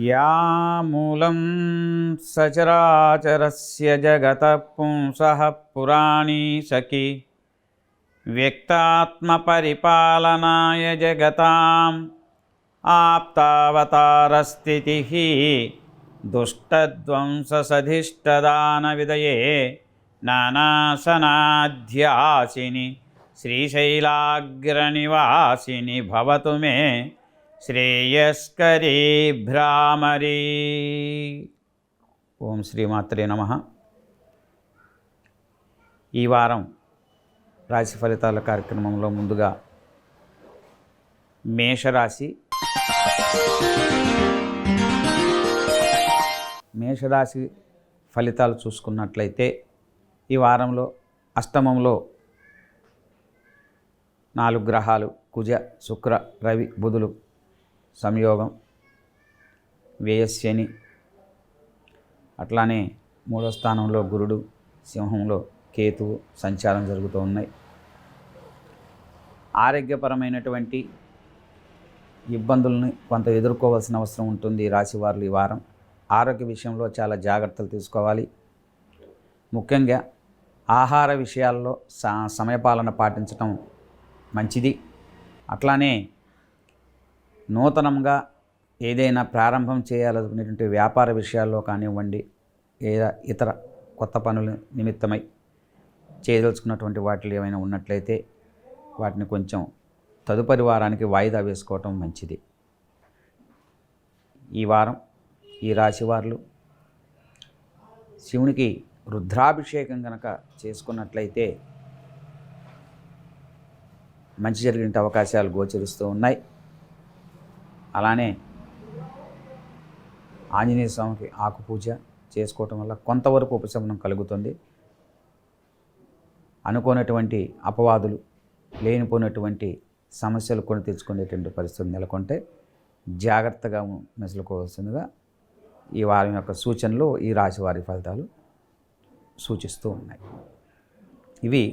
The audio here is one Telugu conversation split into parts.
యామూలం సచరాచరస్య జగతః పుంసః పురాణీ సఖి వ్యక్తాత్మపరిపాలనాయ జగతాం ఆప్తావతారస్థితిః దుష్టధ్వంససధిష్టదానవిదయే నానాసనాధ్యాసిని శ్రీశైలాగ్రనివాసిని భవతు మే శ్రేయస్కరీ భ్రామరీ. ఓం శ్రీమాత్రే నమః. ఈ వారం రాశి ఫలితాల కార్యక్రమంలో ముందుగా మేషరాశి ఫలితాలు చూసుకున్నట్లయితే ఈ వారంలో అష్టమంలో 4 గ్రహాలు కుజ శుక్ర రవి బుధులు సంయోగం, వ్యయశని, అట్లానే 3వ స్థానంలో గురుడు, సింహంలో కేతువు సంచారం జరుగుతూ ఉన్నాయి. ఆరోగ్యపరమైనటువంటి ఇబ్బందుల్ని కొంత ఎదుర్కోవాల్సిన అవసరం ఉంటుంది. ఈ రాశి వారు ఈ వారం ఆరోగ్య విషయంలో చాలా జాగ్రత్తలు తీసుకోవాలి. ముఖ్యంగా ఆహార విషయాల్లో సమయపాలన పాటించడం మంచిది. అట్లానే నూతనంగా ఏదైనా ప్రారంభం చేయాలనుకునేటువంటి వ్యాపార విషయాల్లో కానివ్వండి, లేదా ఇతర కొత్త పనుల నిమిత్తమై చేయదలుచుకున్నటువంటి వాటిలో ఏమైనా ఉన్నట్లయితే వాటిని కొంచెం తదుపరి వారానికి వాయిదా వేసుకోవటం మంచిది. ఈ వారం ఈ రాశి వారు శివునికి రుద్రాభిషేకం కనుక చేసుకున్నట్లయితే మంచి జరిగిన అవకాశాలు గోచరిస్తూ ఉన్నాయి. అలానే ఆంజనేయ స్వామికి ఆకుపూజ చేసుకోవటం వల్ల కొంతవరకు ఉపశమనం కలుగుతుంది. అనుకోనటువంటి అపవాదులు, లేనిపోయినటువంటి సమస్యలు కొని తెచ్చుకునేటువంటి పరిస్థితులు నెలకొంటే జాగ్రత్తగా మెసులుకోవాల్సిందిగా ఈ వారం యొక్క సూచనలు ఈ రాశి వారి ఫలితాలు సూచిస్తూ ఉన్నాయి. ఇవి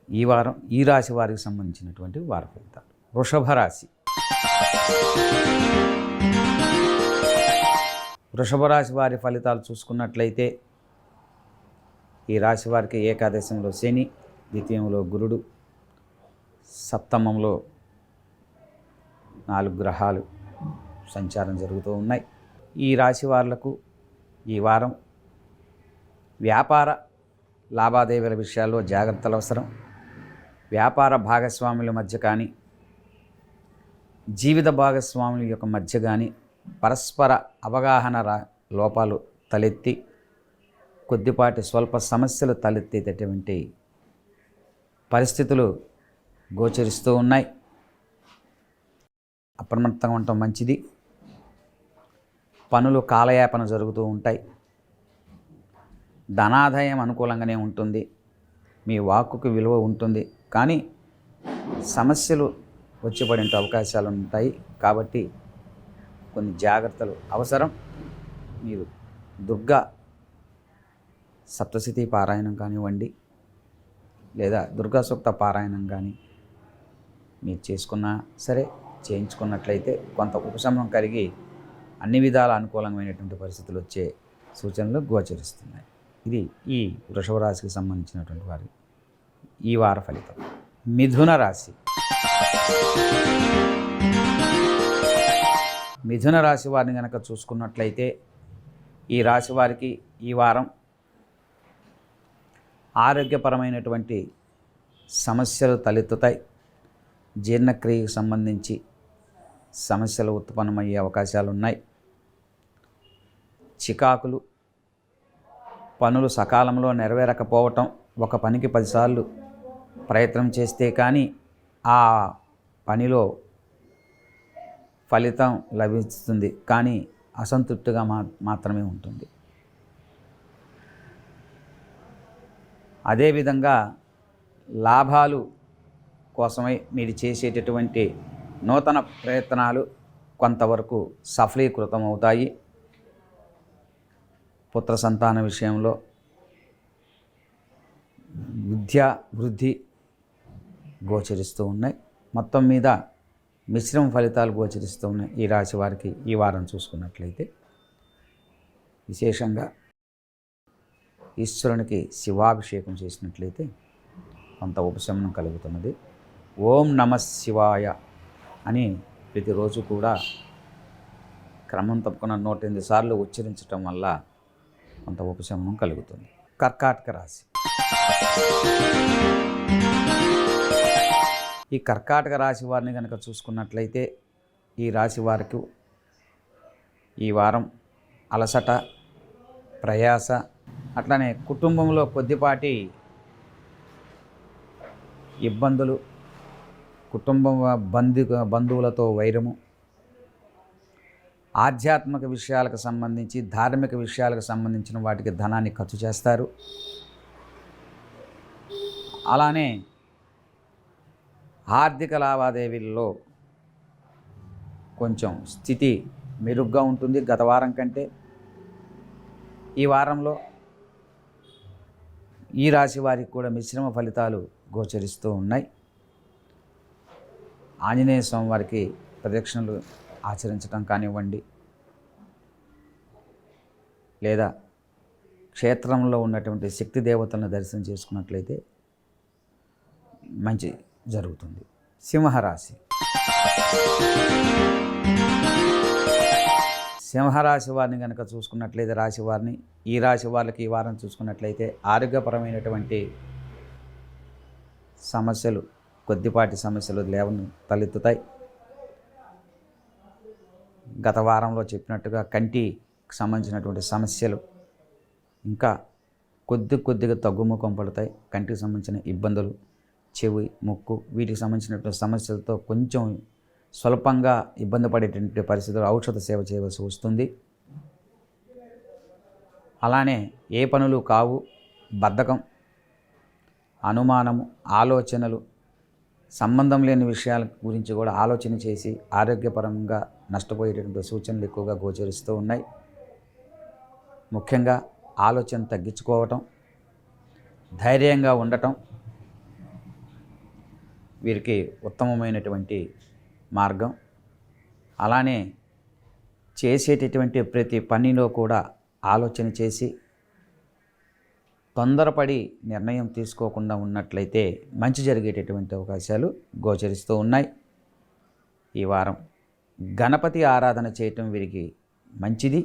ఈ వారం ఈ రాశి వారికి సంబంధించినటువంటి వార ఫలితాలు. వృషభ రాశి. వృషభ రాశి వారి ఫలితాలు చూసుకున్నట్లయితే ఈ రాశి వారికి ఏకాదశంలో శని, ద్వితీయంలో గురుడు, సప్తమంలో 4 గ్రహాలు సంచారం జరుగుతూ ఉన్నాయి. ఈ రాశి వారులకు ఈ వారం వ్యాపార లావాదేవీల విషయాల్లో జాగ్రత్తలు అవసరం. వ్యాపార భాగస్వాముల మధ్య కానీ, జీవిత భాగస్వాముల యొక్క మధ్య కానీ పరస్పర అవగాహన లోపాలు తలెత్తి కొద్దిపాటి స్వల్ప సమస్యలు తలెత్తేటటువంటి పరిస్థితులు గోచరిస్తూ ఉన్నాయి. అప్రమత్తంగా ఉండటం మంచిది. పనులు కాలయాపన జరుగుతూ ఉంటాయి. ధనాదాయం అనుకూలంగానే ఉంటుంది. మీ వాక్కుకి విలువ ఉంటుంది. కానీ సమస్యలు వచ్చి పడే అవకాశాలు ఉంటాయి. కాబట్టి కొన్ని జాగ్రత్తలు అవసరం. మీరు దుర్గా సప్తశతి పారాయణం కానివ్వండి, లేదా దుర్గా సూక్త పారాయణం కానీ మీరు చేసుకున్నా సరే, చేయించుకున్నట్లయితే కొంత ఉపశమనం కలిగి అన్ని విధాల అనుకూలమైనటువంటి పరిస్థితులు వచ్చే సూచనలు గోచరిస్తున్నాయి. ఇది ఈ వృషభ రాశికి సంబంధించినటువంటి వారి ఈ వార ఫలితం. మిథున రాశి. మిథున రాశి వారిని కనుక చూసుకున్నట్లయితే ఈ రాశి వారికి ఈ వారం ఆరోగ్యపరమైనటువంటి సమస్యలు తలెత్తుతాయి. జీర్ణక్రియకు సంబంధించి సమస్యలు ఉత్పన్నమయ్యే అవకాశాలు ఉన్నాయి. చికాకులు, పనులు సకాలంలో నెరవేరకపోవటం, ఒక పనికి 10 సార్లు ప్రయత్నం చేస్తే కానీ ఆ పనిలో ఫలితం లభిస్తుంది, కానీ అసంతృప్తిగా మాత్రమే ఉంటుంది. అదేవిధంగా లాభాలు కోసమై మీరు చేసేటటువంటి నూతన ప్రయత్నాలు కొంతవరకు సఫలీకృతం అవుతాయి. పుత్ర సంతాన విషయంలో విద్య వృద్ధి గోచరిస్తూ ఉన్నాయి. మొత్తం మీద మిశ్రమ ఫలితాలు గోచరిస్తూ ఉన్నాయి. ఈ రాశి వారికి ఈ వారం చూసుకున్నట్లయితే విశేషంగా ఈశ్వరునికి శివాభిషేకం చేసినట్లయితే కొంత ఉపశమనం కలుగుతున్నది. ఓం నమ శివాయ అని ప్రతిరోజు కూడా క్రమం తప్పకుండా 108 సార్లు ఉచ్చరించటం వల్ల కొంత ఉపశమనం కలుగుతుంది. కర్కాటక రాశి. ఈ కర్కాటక రాశి వారిని కనుక చూసుకున్నట్లయితే ఈ రాశి వారికి ఈ వారం అలసట, ప్రయాస, అట్లనే కుటుంబంలో కొద్దిపాటి ఇబ్బందులు, కుటుంబ బంధువులతో వైరము, ఆధ్యాత్మిక విషయాలకు సంబంధించి ధార్మిక విషయాలకు సంబంధించిన వాటికి ధనాన్ని ఖర్చు చేస్తారు. అలానే ఆర్థిక లావాదేవీల్లో కొంచెం స్థితి మెరుగ్గా ఉంటుంది గత వారం కంటే. ఈ వారంలో ఈ రాశి వారికి కూడా మిశ్రమ ఫలితాలు గోచరిస్తూ ఉన్నాయి. ఆంజనేయ స్వామి వారికి ప్రదక్షిణలు ఆచరించడం కానివ్వండి, లేదా క్షేత్రంలో ఉన్నటువంటి శక్తి దేవతలను దర్శనం చేసుకున్నట్లయితే మంచి జరుగుతుంది. సింహరాశి. సింహరాశి వారిని కనుక చూసుకున్నట్లయితే ఈ రాశి వాళ్ళకి ఈ వారం చూసుకున్నట్లయితే ఆరోగ్యపరమైనటువంటి సమస్యలు, కొద్దిపాటి సమస్యలు తలెత్తుతాయి. గత వారంలో చెప్పినట్టుగా కంటికి సంబంధించినటువంటి సమస్యలు ఇంకా కొద్దిగా తగ్గుముఖం పడతాయి. కంటికి సంబంధించిన ఇబ్బందులు, చెవి, ముక్కు వీటికి సంబంధించినటువంటి సమస్యలతో కొంచెం స్వల్పంగా ఇబ్బంది పడేటువంటి పరిస్థితుల్లో ఔషధ సేవ చేయవలసి వస్తుంది. అలానే ఏ పనులు కావు, బద్ధకం, అనుమానము, ఆలోచనలు, సంబంధం లేని విషయాల గురించి కూడా ఆలోచన చేసి ఆరోగ్యపరంగా నష్టపోయేటటువంటి సూచనలు ఎక్కువగా గోచరిస్తూ ఉన్నాయి. ముఖ్యంగా ఆలోచన తగ్గించుకోవటం, ధైర్యంగా ఉండటం వీరికి ఉత్తమమైనటువంటి మార్గం. అలానే చేసేటటువంటి ప్రతి పనిలో కూడా ఆలోచన చేసి తొందరపడి నిర్ణయం తీసుకోకుండా ఉన్నట్లయితే మంచి జరిగేటటువంటి అవకాశాలు గోచరిస్తూ ఉన్నాయి. ఈ వారం గణపతి ఆరాధన చేయటం వీరికి మంచిది.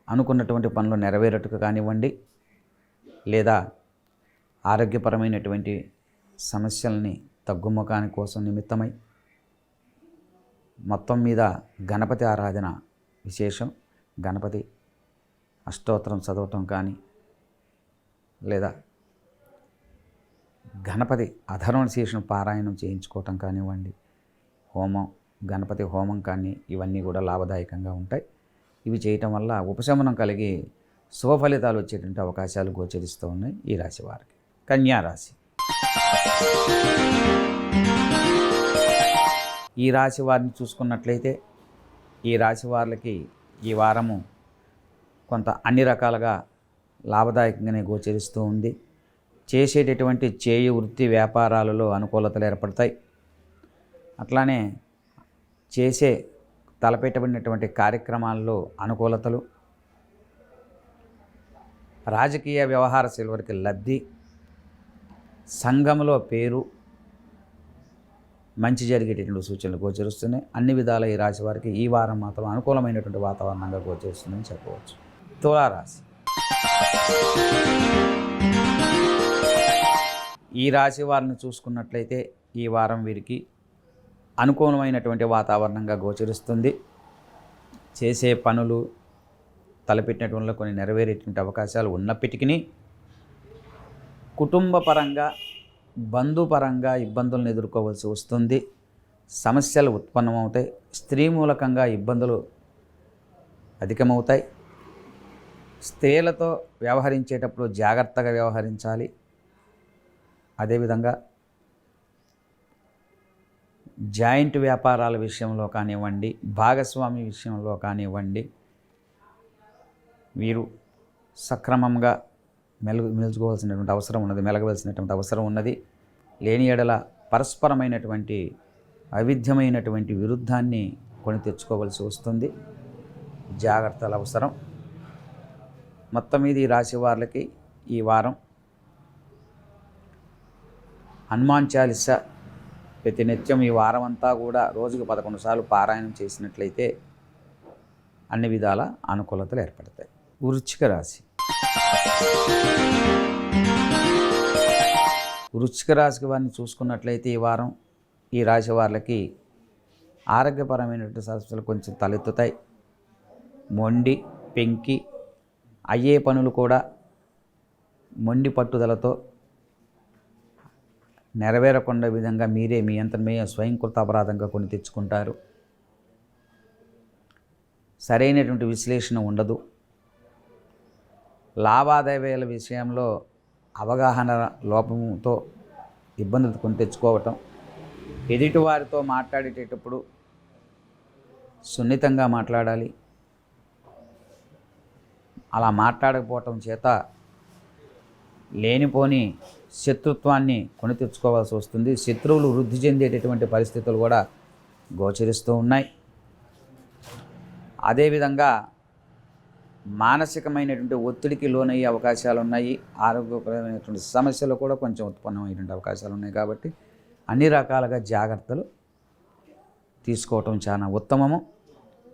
అనుకున్నటువంటి పనులు నెరవేరట్టుకు కానివ్వండి, లేదా ఆరోగ్యపరమైనటువంటి సమస్యల్ని తగ్గుముఖాని కోసం నిమిత్తమై మొత్తం మీద గణపతి ఆరాధన విశేషం. గణపతి అష్టోత్తరం చదవటం కానీ, లేదా గణపతి అధర్వణ శీర్షం పారాయణం చేయించుకోవటం కానివ్వండి, హోమం, గణపతి హోమం కానీ ఇవన్నీ కూడా లాభదాయకంగా ఉంటాయి. ఇవి చేయటం వల్ల ఉపశమనం కలిగి శుభ ఫలితాలు వచ్చేటువంటి అవకాశాలు గోచరిస్తూ ఉన్నాయి ఈ రాశి వారికి. కన్యా రాశి. ఈ రాశి వారిని చూసుకున్నట్లయితే ఈ రాశి వారికి ఈ వారము కొంత అన్ని రకాలుగా లాభదాయకంగానే గోచరిస్తూ ఉంది. చేసేటటువంటి వృత్తి వ్యాపారాలలో అనుకూలతలు ఏర్పడతాయి. అట్లానే తలపెట్టబడినటువంటి కార్యక్రమాల్లో అనుకూలతలు, రాజకీయ వ్యవహారశీల వారికి లబ్ధి, సంఘంలో పేరు, మంచి జరిగేటటువంటి సూచనలు గోచరిస్తున్నాయి. అన్ని విధాల ఈ రాశి వారికి ఈ వారం మాత్రం అనుకూలమైనటువంటి వాతావరణంగా గోచరిస్తుందని చెప్పవచ్చు. తులారాశి. ఈ రాశి వారిని చూసుకున్నట్లయితే ఈ వారం వీరికి అనుకూలమైనటువంటి వాతావరణంగా గోచరిస్తుంది. చేసే పనులు తలపెట్టినటువంటి కొన్ని నెరవేరేటువంటి అవకాశాలు ఉన్నప్పటికీ కుటుంబపరంగా, బంధుపరంగా ఇబ్బందులను ఎదుర్కోవాల్సి వస్తుంది. సమస్యలు ఉత్పన్నమవుతాయి. స్త్రీ మూలకంగా ఇబ్బందులు అధికమవుతాయి. స్త్రీలతో వ్యవహరించేటప్పుడు జాగ్రత్తగా వ్యవహరించాలి. అదేవిధంగా జాయింట్ వ్యాపారాల విషయంలో కానివ్వండి, భాగస్వామి విషయంలో కానివ్వండి, వీరు సక్రమంగా మెలుచుకోవాల్సినటువంటి అవసరం ఉన్నది, మెలగవలసినటువంటి అవసరం ఉన్నది. లేని ఎడల పరస్పరమైనటువంటి అవిధ్యమైనటువంటి విరుద్ధాన్ని కొని తెచ్చుకోవాల్సి వస్తుంది. జాగ్రత్తలు అవసరం. మొత్తం మీద ఈ రాశి వారికి ఈ వారం హనుమాన్ చాలీస ప్రతినిత్యం ఈ వారం అంతా కూడా రోజుకు 11 సార్లు పారాయణం చేసినట్లయితే అన్ని విధాల అనుకూలతలు ఏర్పడతాయి. వృశ్చిక రాశి. వృశ్చిక రాశికి వారిని చూసుకున్నట్లయితే ఈ వారం ఈ రాశి వారికి ఆరోగ్యపరమైనటువంటి సమస్యలు కొంచెం తలెత్తుతాయి. మొండి పెంకి అయ్యే పనులు కూడా మొండి పట్టుదలతో నెరవేరకుండా విధంగా మీరే మీ అంతా మీ స్వయంకృత అపరాధంగా కొని తెచ్చుకుంటారు. సరైనటువంటి విశ్లేషణ ఉండదు. లావాదేవీల విషయంలో అవగాహన లోపంతో ఇబ్బందులు కొని తెచ్చుకోవటం, ఎదుటివారితో మాట్లాడేటప్పుడు సున్నితంగా మాట్లాడాలి. అలా మాట్లాడకపోవటం చేత లేనిపోని శత్రుత్వాన్ని కొని తెచ్చుకోవాల్సి వస్తుంది. శత్రువులు వృద్ధి చెందేటటువంటి పరిస్థితులు కూడా గోచరిస్తూ ఉన్నాయి. అదేవిధంగా మానసికమైనటువంటి ఒత్తిడికి లోనయ్యే అవకాశాలు ఉన్నాయి. ఆరోగ్యపరమైనటువంటి సమస్యలు కూడా కొంచెం ఉత్పన్నమైనటువంటి అవకాశాలు ఉన్నాయి. కాబట్టి అన్ని రకాలుగా జాగ్రత్తలు తీసుకోవటం చాలా ఉత్తమము.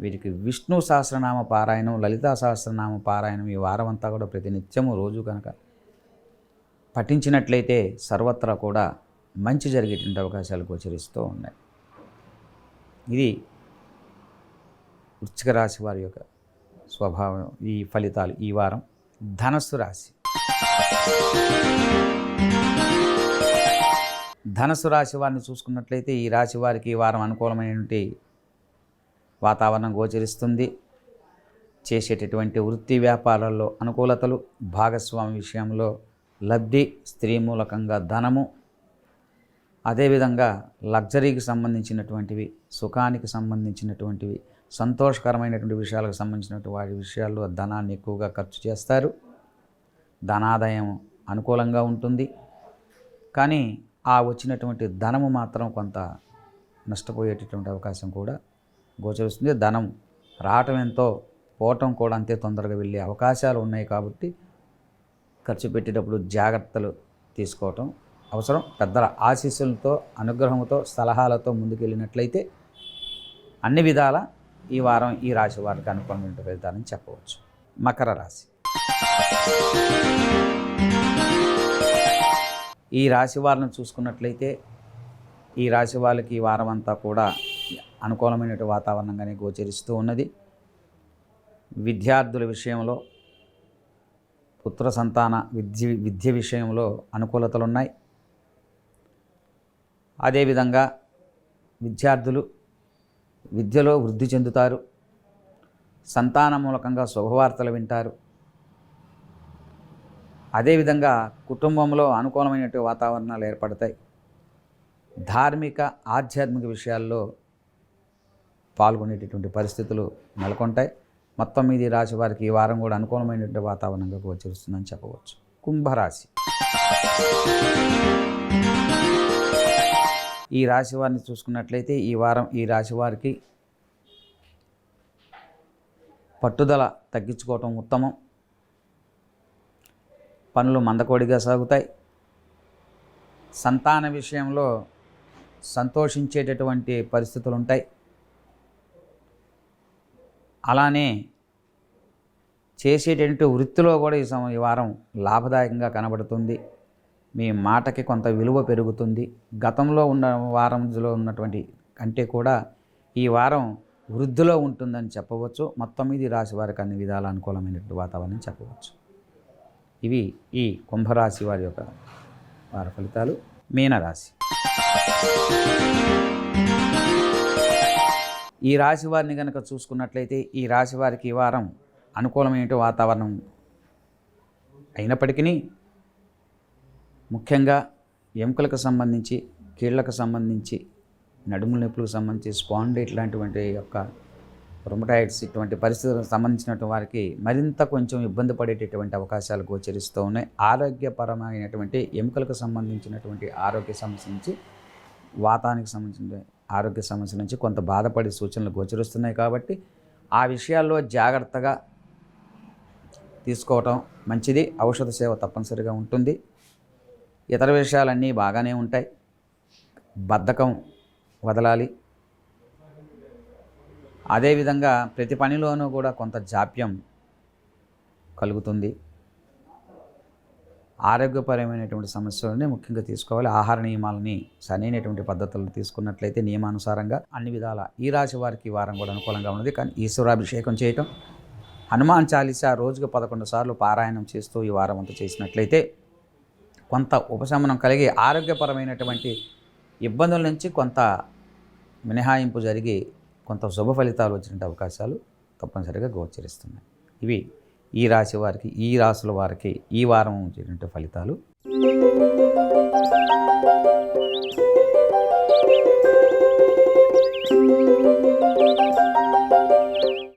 వీరికి విష్ణు సహస్రనామ పారాయణం, లలితా సహస్రనామ పారాయణం ఈ వారం అంతా కూడా ప్రతినిత్యము రోజు కనుక పఠించినట్లయితే సర్వత్రా కూడా మంచి జరిగేటువంటి అవకాశాలు గోచరిస్తూ ఉన్నాయి. ఇది వృశ్చిక రాశి వారి యొక్క స్వభావం, ఈ ఫలితాలు ఈ వారం. ధనస్సు రాశి. ధనస్సు రాశి వారిని చూసుకున్నట్లయితే ఈ రాశి వారికి ఈ వారం అనుకూలమైనటువంటి వాతావరణం గోచరిస్తుంది. చేసేటటువంటి వృత్తి వ్యాపారాల్లో అనుకూలతలు, భాగస్వామి విషయంలో లబ్ధి, స్త్రీ మూలకంగా ధనము, అదేవిధంగా లగ్జరీకి సంబంధించినటువంటివి, సుఖానికి సంబంధించినటువంటివి, సంతోషకరమైనటువంటి విషయాలకు సంబంధించినటువంటి వాటి విషయాల్లో ధనాన్ని ఎక్కువగా ఖర్చు చేస్తారు. ధనాదాయం అనుకూలంగా ఉంటుంది. కానీ ఆ వచ్చినటువంటి ధనము మాత్రం కొంత నష్టపోయేటటువంటి అవకాశం కూడా గోచరిస్తుంది. ధనం రావటం ఎంతో, పోవటం కూడా అంతే తొందరగా వెళ్ళే అవకాశాలు ఉన్నాయి. కాబట్టి ఖర్చు పెట్టేటప్పుడు జాగ్రత్తలు తీసుకోవటం అవసరం. పెద్దల ఆశీస్సులతో, అనుగ్రహంతో, సలహాలతో ముందుకెళ్ళినట్లయితే అన్ని విధాల ఈ వారం ఈ రాశి వారికి అనుకూలమైన ఫలితాలని చెప్పవచ్చు. మకర రాశి. ఈ రాశి వారిని చూసుకున్నట్లయితే ఈ రాశి వాళ్ళకి ఈ వారం అంతా కూడా అనుకూలమైన వాతావరణంగానే గోచరిస్తూ ఉన్నది. విద్యార్థుల విషయంలో, పుత్ర సంతాన విద్య విషయంలో అనుకూలతలు ఉన్నాయి. అదేవిధంగా విద్యార్థులు విద్యలో వృద్ధి చెందుతారు. సంతాన మూలకంగా శుభవార్తలు వింటారు. అదేవిధంగా కుటుంబంలో అనుకూలమైనటువంటి వాతావరణాలు ఏర్పడతాయి. ధార్మిక ఆధ్యాత్మిక విషయాల్లో పాల్గొనేటటువంటి పరిస్థితులు నెలకొంటాయి. మొత్తం మీద ఈ రాశి వారికి ఈ వారం కూడా అనుకూలమైనటువంటి వాతావరణంగా గోచరిస్తుందని చెప్పవచ్చు. కుంభరాశి. ఈ రాశి వారిని చూసుకున్నట్లయితే ఈ వారం ఈ రాశి వారికి పట్టుదల తగ్గించుకోవటం ఉత్తమం. పనులు మందకోడిగా సాగుతాయి. సంతాన విషయంలో సంతోషించేటటువంటి పరిస్థితులు ఉంటాయి. అలానే చేసేటటువంటి వృత్తిలో కూడా ఈ వారం లాభదాయకంగా కనబడుతుంది. మీ మాటకి కొంత విలువ పెరుగుతుంది. గతంలో ఉన్న వారంలో ఉన్నటువంటి కంటే కూడా ఈ వారం వృద్ధిలో ఉంటుందని చెప్పవచ్చు. మొత్తం మీద రాశి వారికి అన్ని విధాల అనుకూలమైనటువంటి వాతావరణం చెప్పవచ్చు. ఇవి ఈ కుంభరాశి వారి యొక్క వార ఫలితాలు. మీనరాశి. ఈ రాశి వారిని కనుక చూసుకున్నట్లయితే ఈ రాశి వారికి ఈ వారం అనుకూలమైన వాతావరణం అయినప్పటికీ ముఖ్యంగా ఎముకలకు సంబంధించి, కీళ్లకు సంబంధించి, నడుముల నొప్పులకు సంబంధించి, స్పాండైట్ లాంటివంటి యొక్క రొమటాయిడ్స్ ఇటువంటి పరిస్థితులకు సంబంధించినటువంటి వారికి మరింత కొంచెం ఇబ్బంది పడేటటువంటి అవకాశాలు గోచరిస్తూ ఉన్నాయి. ఆరోగ్యపరమైనటువంటి ఎముకలకు సంబంధించినటువంటి ఆరోగ్య సమస్య నుంచి, వాతానికి సంబంధించిన ఆరోగ్య సమస్య నుంచి కొంత బాధపడే సూచనలు గోచరిస్తున్నాయి. కాబట్టి ఆ విషయాల్లో జాగ్రత్తగా తీసుకోవటం మంచిది. ఔషధ సేవ తప్పనిసరిగా ఉంటుంది. ఇతర విషయాలన్నీ బాగానే ఉంటాయి. బద్ధకం వదలాలి. అదేవిధంగా ప్రతి పనిలోనూ కూడా కొంత జాప్యం కలుగుతుంది. ఆరోగ్యపరమైనటువంటి సమస్యలని ముఖ్యంగా తీసుకోవాలి. ఆహార నియమాలని సరైనటువంటి పద్ధతులను తీసుకున్నట్లయితే నియమానుసారంగా అన్ని విధాల ఈ రాశి వారికి ఈ వారం కూడా అనుకూలంగా ఉన్నది. కానీ ఈశ్వరాభిషేకం చేయటం, హనుమాన్ చాలీసా రోజుకు 11 సార్లు పారాయణం చేస్తూ ఈ వారం అంతా చేసినట్లయితే కొంత ఉపశమనం కలిగి ఆరోగ్యపరమైనటువంటి ఇబ్బందుల నుంచి కొంత మినహాయింపు జరిగి కొంత శుభ ఫలితాలు వచ్చినటువంటి అవకాశాలు తప్పనిసరిగా గోచరిస్తున్నాయి. ఇవి ఈ రాశి వారికి, ఈ రాశుల వారికి ఈ వారం వచ్చినటువంటి ఫలితాలు.